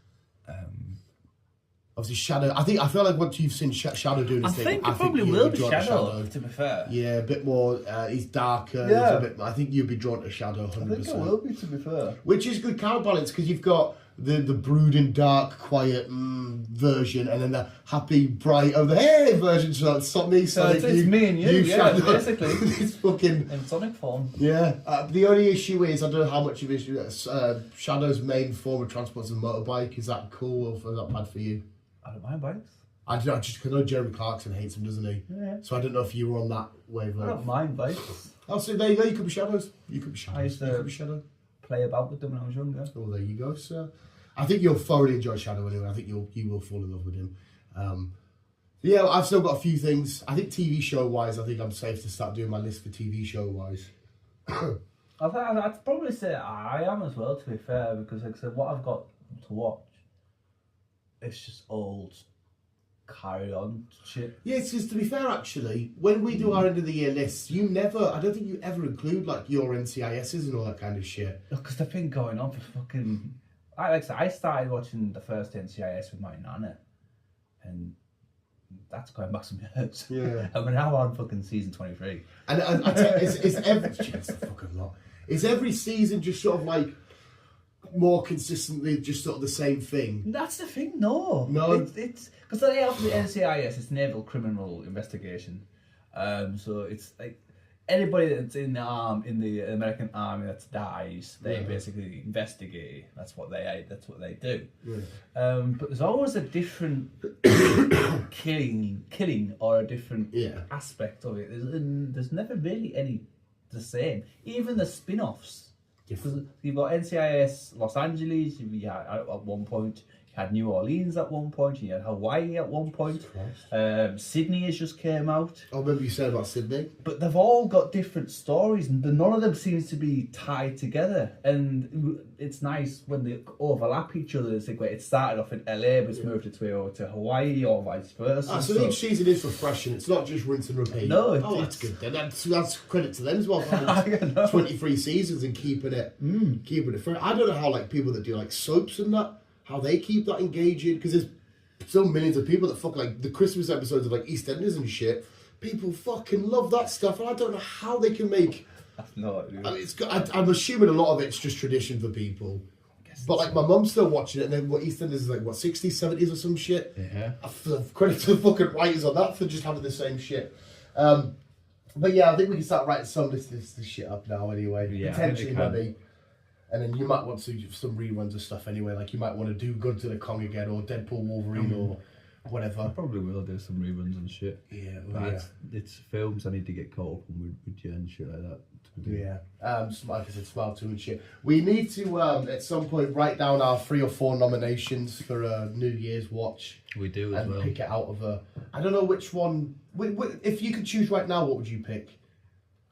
Obviously, Shadow. I feel like once you've seen Shadow doing his thing, I think it probably will be Shadow. To be fair, yeah, a bit more. He's darker. Yeah. I think you'd be drawn to Shadow 100%. I think it will be, to be fair. Which is good counterbalance because you've got the brooding, dark, quiet version, and then the happy, bright, hey version. So it's me, Sonic. It's me and you, Shadow. Basically. It's fucking in Sonic form. Yeah. The only issue is I don't know how much of issue Shadow's main form of transport is a motorbike. Is that cool or is that bad for you? I don't mind bikes. I don't know. Just because I know Jeremy Clarkson hates them, doesn't he? Yeah. So I don't know if you were on that wavelength. I don't mind bikes. Oh, so there you go. You could be Shadows. You could be Shadows. I used to Shadow. play about with them when I was younger. Oh, there you go, sir. I think you'll thoroughly enjoy Shadow anyway. I think you will fall in love with him. Yeah, I've still got a few things. I think TV show wise, I think I'm safe to start doing my list for TV show wise. I'd probably say I am as well, to be fair, because like I said, what I've got to watch, it's just old carry on shit. Yeah, it's just, to be fair, actually, when we do our end of the year lists, I don't think you ever include like your NCISs and all that kind of shit. Because they've been going on for fucking. I started watching the first NCIS with my nana, and that's going back some years. Yeah. And we're now on fucking season 23. And I tell you, it's every it's a fucking lot. Is every season just sort of like more consistently just sort of the same thing? That's the thing. No. It's because they have the NCIS. It's Naval Criminal Investigation. So it's like anybody that's in the American Army that dies, they basically investigate. That's what they do. Yeah. But there's always a different killing or a different aspect of it. There's never really any the same. Even the spin-offs. Because you've got NCIS Los Angeles. You had, at one point. Had New Orleans at one point, you had Hawaii at one point. Sydney has just came out. I remember you said about Sydney. But they've all got different stories, and none of them seems to be tied together. And it's nice when they overlap each other. It's like, it started off in LA, but it's moved its way over to Hawaii, or vice versa. So each season is refreshing. It's not just rinse and repeat. No, that's good. Then that's credit to them as well. 23 seasons and keeping it fresh. I don't know how like people that do like soaps and that. how they keep that engaging, because there's still millions of people that fuck like the Christmas episodes of like EastEnders and shit. People fucking love that stuff, and I don't know how they can make. No, I mean, I'm assuming a lot of it's just tradition for people. But like my mum's still watching it, and then what EastEnders is like what 60s, 70s or some shit. Yeah. Credit to the fucking writers on that for just having the same shit. But yeah, I think we can start writing some of this shit up now anyway. Yeah, potentially maybe. And then you might want to do some reruns of stuff anyway. Like you might want to do Godzilla Kong again, or Deadpool Wolverine, or whatever. I probably will do some reruns and shit. Yeah, But it's films I need to get caught up on with you and shit like that. Yeah, like I said, Smile 2 and shit. We need to, at some point, write down our 3 or 4 nominations for a New Year's watch. We do as and well. pick it out of a... I don't know which one... If you could choose right now, what would you pick?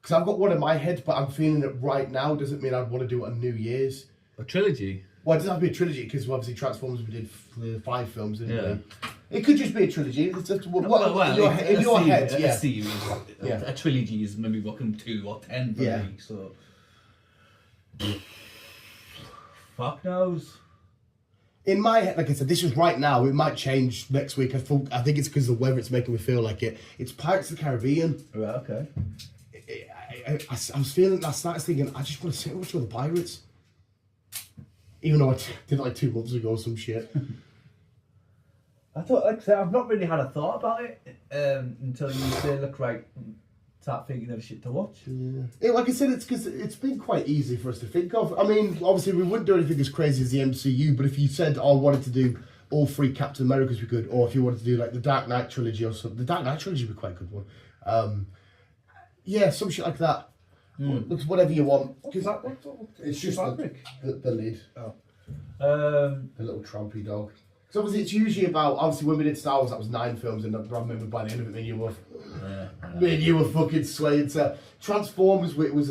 Because I've got one in my head, but I'm feeling it right now. Doesn't mean I'd want to do it on New Year's. A trilogy? Well, it doesn't have to be a trilogy, because obviously Transformers, we did 5 films, didn't we? It could just be a trilogy. It's just, in your head, yeah. A series. A trilogy is maybe fucking 2 or 10 for me, so... Fuck knows. In my head, like I said, this is right now. It might change next week. I think it's because of the weather. It's making me feel like it. It's Pirates of the Caribbean. Right, okay. I was feeling. I started thinking. I just want to sit and watch all the pirates. Even though I did it like 2 months ago or some shit. I thought, like I said, I've not really had a thought about it until you say, look, right, start thinking of shit to watch. Yeah. Like I said, it's because it's been quite easy for us to think of. I mean, obviously, we wouldn't do anything as crazy as the MCU, but if you said, I wanted to do all 3 Captain Americas, we could, or if you wanted to do like the Dark Knight trilogy or something, the Dark Knight trilogy would be quite a good one. Yeah, some shit like that. Looks whatever you want. It's just the lid. Oh. The little trumpy dog. So obviously it's usually about, obviously when we did Star Wars, that was 9 films, and I remember by the end of it, me and you were fucking swaying to Transformers. It was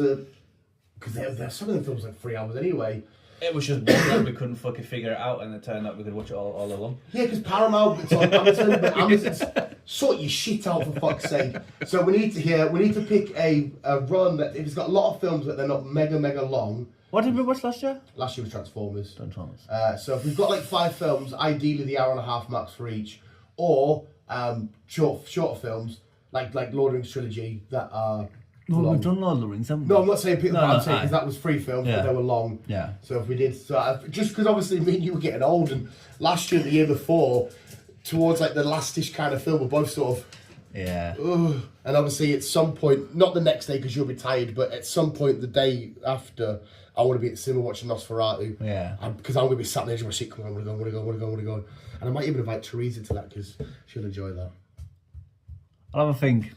because some of the films like 3 hours anyway. It was just one that we couldn't fucking figure it out, and it turned out we could watch it all along. Yeah, because Paramount, it's on Amazon, but Amazon's sort your shit out for fuck's sake. So we need to pick a run that, if it's got a lot of films but they're not mega long. What did we watch last year? Last year was Transformers. Transformers. So if we've got like 5 films, ideally the hour-and-a-half max for each, or shorter films like Lord of the Rings trilogy that are. No, we've done Lord of the Rings, haven't we? No, I'm not saying pick the I'm saying because that was 3 films, but they were long. Yeah. So if we did, just because obviously me and you were getting old, and last year, the year before, towards like the last-ish kind of film, we're both sort of. Yeah. Ugh. And obviously, at some point, not the next day because you'll be tired, but at some point the day after, I want to be at the cinema watching Nosferatu. Yeah. Because I'm going to be sat there and shit, come on, I want to go. And I might even invite Teresa to that because she'll enjoy that. I'll have a think.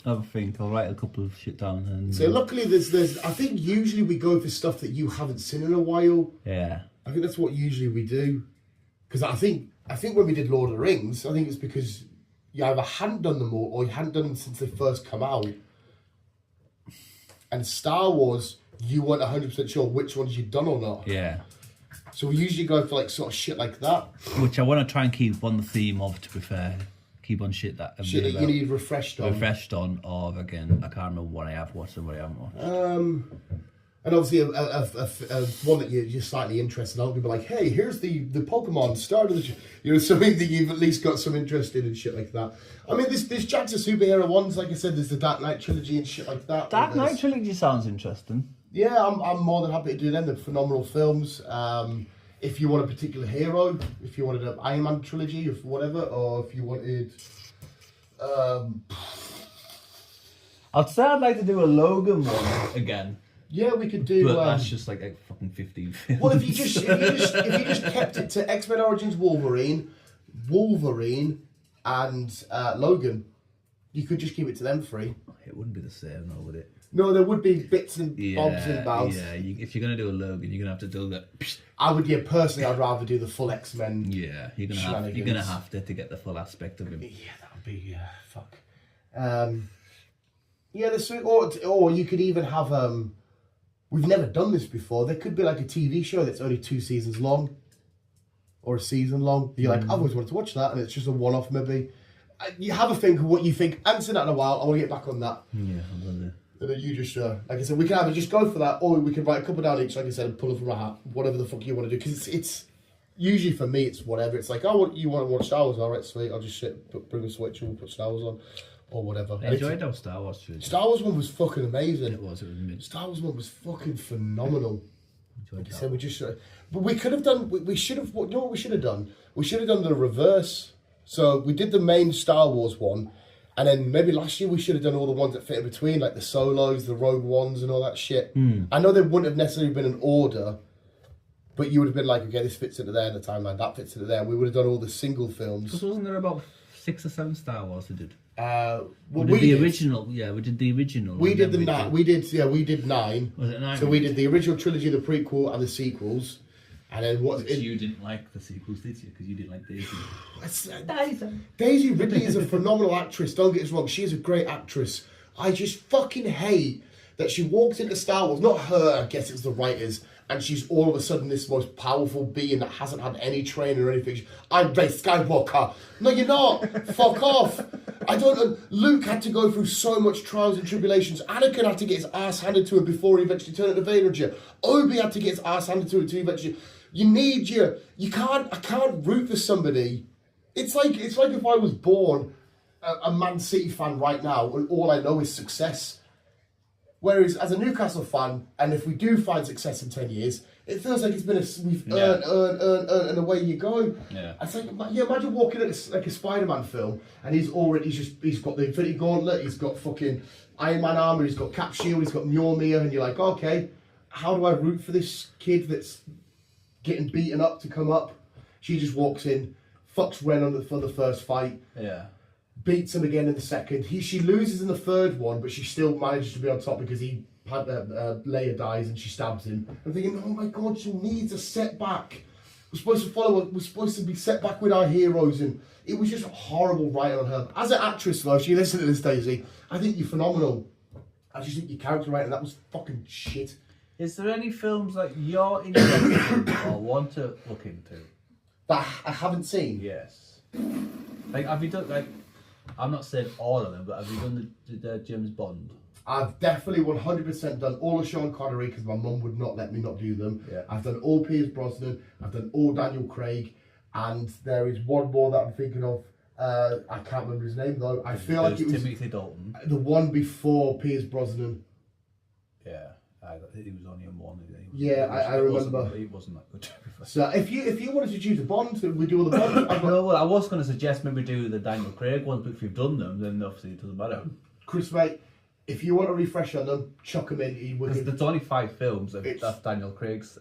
I'll write a couple of shit down. And So luckily, there's. I think usually we go for stuff that you haven't seen in a while. Yeah. I think that's what usually we do. Because I think when we did Lord of the Rings, I think it's because you either hadn't done them all, or you hadn't done them since they first come out. And Star Wars, you weren't 100% sure which ones you'd done or not. Yeah. So we usually go for like sort of shit like that. Which I want to try and keep on the theme of, to be fair. Keep on shit that you need refreshed on. Or again, I can't remember what I have watched and what I haven't watched. And obviously a one that you're slightly interested in, I'll be like, hey, here's the Pokemon start of the something that you've at least got some interest in and shit like that. I mean, there's chance of superhero ones, like I said, there's the Dark Knight trilogy and shit like that. Dark Knight trilogy sounds interesting. Yeah, I'm more than happy to do them. They're phenomenal films. If you want a particular hero, if you wanted an Iron Man trilogy or whatever, or if you wanted... I'd say I'd like to do a Logan one again. Yeah, we could do... But that's just like fucking 15 films. Well, if you just kept it to X-Men Origins Wolverine, and Logan, you could just keep it to them 3. It wouldn't be the same, though, would it? No, there would be bits and bobs and bobs. Yeah, if you're going to do a Logan, you're going to have to do that. Personally, I'd rather do the full X-Men. Yeah, you're going to have to get the full aspect of him. Yeah, that would be, fuck. Yeah, or you could even have, we've never done this before, there could be like a TV show that's only 2 seasons long, or a season long. You're like, I've always wanted to watch that, and it's just a one-off maybe. You have a think of what you think, I haven't seen that in a while, I want to get back on that. Yeah, I will do. And then you just, like I said, we can either just go for that, or we can write a couple down each, like I said, and pull it from a hat, whatever the fuck you want to do. Because usually for me, it's whatever. It's like, oh, you want to watch Star Wars? All right, sweet. I'll just bring a Switch and we'll put Star Wars on, or whatever. I enjoyed our Star Wars trilogy. Star Wars one was fucking amazing. It was mint. Star Wars one was fucking phenomenal. Enjoyed that. So we just, but we could have done. We should have. You know what we should have done? We should have done the reverse. So we did the main Star Wars one, and then maybe last year we should have done all the ones that fit in between, like the Solos, the Rogue Ones, and all that shit. I know they wouldn't have necessarily been in order, but you would have been like, okay, this fits into there in the timeline, that fits into there. We would have done all the single films. Because wasn't there about 6 or 7 Star Wars we did? Well, we did the original. Yeah, we did the original. We did the 9. We did 9. Was it 9? So we did the original trilogy, the prequel, and the sequels. And then what? You didn't like the sequels, did you? Because you didn't like Daisy. Daisy Ridley is a phenomenal actress. Don't get us wrong; she is a great actress. I just fucking hate that she walks into Star Wars. Not her, I guess it's the writers. And she's all of a sudden this most powerful being that hasn't had any training or anything. I'm Ray Skywalker. No, you're not. Fuck off. I don't. Luke had to go through so much trials and tribulations. Anakin had to get his ass handed to him before he eventually turned into Vader. Obi had to get his ass handed to him to eventually. You need you. You can't. I can't root for somebody. It's like if I was born a Man City fan right now and all I know is success. Whereas as a Newcastle fan, and if we do find success in 10 years, it feels like it's been we've earned, and away you go. Yeah. It's like, imagine walking at like a Spider-Man film, and he's got the Infinity Gauntlet, he's got fucking Iron Man armor, he's got Cap Shield, he's got Mjolnir, and you're like, okay, how do I root for this kid that's getting beaten up to come up? She just walks in, fucks Ren for the first fight. Yeah. Beats him again in the second. She loses in the third one, but she still manages to be on top because Leia dies and she stabs him. I'm thinking, oh my god, she needs a setback. We're supposed to be set back with our heroes, and it was just horrible writing on her. As an actress, though, if you listen to this, Daisy, I think you're phenomenal. I just think your character writing, that was fucking shit. Is there any films like you're interested in or want to look into? That I haven't seen. Yes. Like, have you done, like, I'm not saying all of them, but have you done the James Bond? I've definitely 100% done all of Sean Connery because my mum would not let me not do them. Yeah. I've done all Pierce Brosnan. I've done all Daniel Craig, and there is one more that I'm thinking of. I can't remember his name though. I feel like it was Timothy Dalton. The one before Pierce Brosnan. Yeah, he was only in one. Yeah, I remember. He wasn't that good. So if you wanted to choose a Bond, we do all the Bonds. No, well, I was going to suggest maybe do the Daniel Craig ones, but if you've done them, then obviously it doesn't matter. Chris, mate, if you want to refresh on them, chuck them in. Because there's only 5 films of that's Daniel Craig's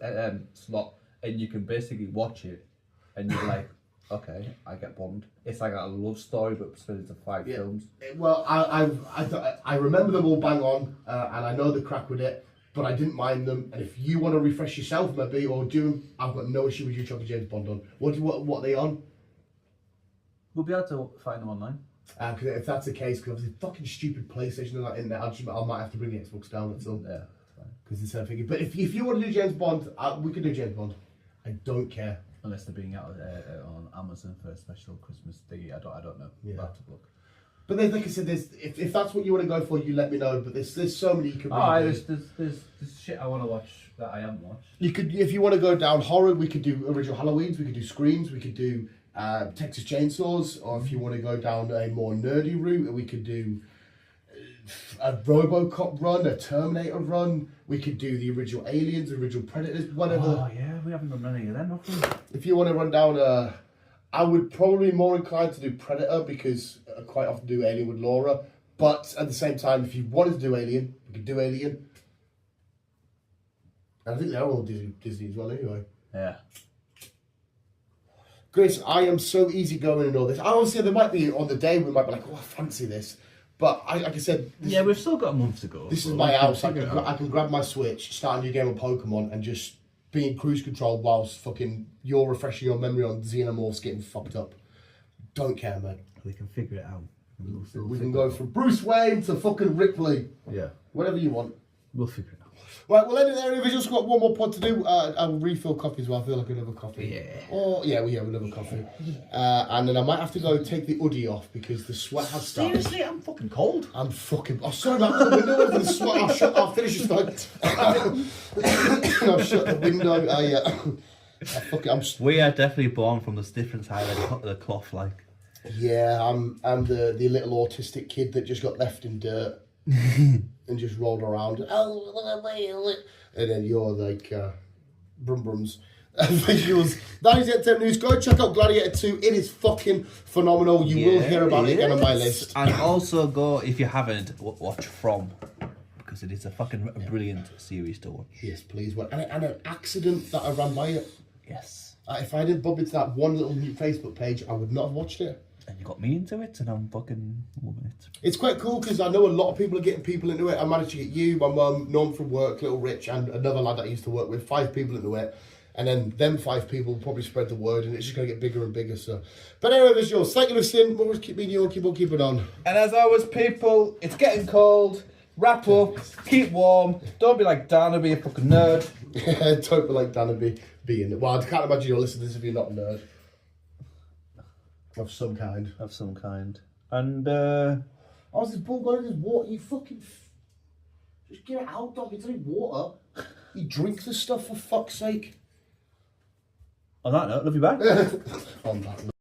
slot, and you can basically watch it, and you're like, okay, I get Bond. It's like a love story, but split into 5 films. Well, I remember them all bang on, and I know the crack with it. But I didn't mind them, and if you want to refresh yourself, maybe, or do them, I've got no issue with you chucking James Bond on. What are they on? We'll be able to find them online. Cause if that's the case, because obviously fucking stupid PlayStation and that in there, I might have to bring the Xbox down. That's all. Yeah, that's fine. Because instead of thinking, but if you want to do James Bond, we can do James Bond. I don't care. Unless they're being out on Amazon for a special Christmas thing, I don't know. Yeah. We'll have to look. But then, like I said, if that's what you want to go for, you let me know. But there's so many you could. Really there's shit I want to watch that I haven't watched. You could, if you want to go down horror, we could do original Halloweens, we could do Screams, we could do Texas Chainsaws, or if you want to go down a more nerdy route, we could do a RoboCop run, a Terminator run. We could do the original Aliens, the original Predators, whatever. Oh yeah, we haven't done any of them, have we? If you want to run down I would probably be more inclined to do Predator because I quite often do Alien with Laura. But at the same time, if you wanted to do Alien, we could do Alien. And I think they're all Disney as well anyway. Yeah. Grace, I am so easygoing and all this. Obviously, there might be on the day we might be like, oh, I fancy this. But like I said... we've still got a month to go. This is my house. I can grab my Switch, start a new game of Pokemon and just... be in cruise control whilst fucking you're refreshing your memory on Xenomorphs getting fucked up. Don't care, man. We can figure it out. We can go from Bruce Wayne to fucking Ripley. Yeah. Whatever you want. We'll figure it out. Right, well, anyway, we've just got one more pod to do. I'll refill coffee as well. I feel like another coffee. Yeah. Or, we'll have another coffee. And then I might have to go take the hoodie off because the sweat has started. Seriously, I'm fucking cold. I'm fucking... Oh, sorry about the window open. The sweat... I'll finish this time. I'll shut the window. We are definitely born from the different side of the cloth, like. Yeah, I'm the little autistic kid that just got left in dirt and just rolled around. And then you're like brum brums. Visuals. That is it, news. Go check out Gladiator 2. It is fucking phenomenal. You will hear about it again on my list. And also go, if you haven't, watch From. Because it is a fucking brilliant series to watch. Yes, please. And an accident that I ran by it. Yes. If I didn't bump into that one little Facebook page, I would not have watched it. And you got me into it, and I'm fucking loving it. It's quite cool because I know a lot of people are getting people into it. I managed to get you, my mum, Norm from work, Little Rich, and another lad that I used to work with. 5 people into it. And then them 5 people probably spread the word, and it's just going to get bigger and bigger. So, but anyway, there's yours. Thank you for listening. We'll keep being you, keep on keeping on. And as always, people, it's getting cold. Wrap up, keep warm. Don't be like Dan and be a fucking nerd. Don't be like Dan and being. Well, I can't imagine you'll listen to this if you're not a nerd. Of some kind. Of some kind. And, how's this ball going in this water? You fucking. Just get it out, dog. It's only water. You drink the stuff for fuck's sake. on that note, love you back. On that note.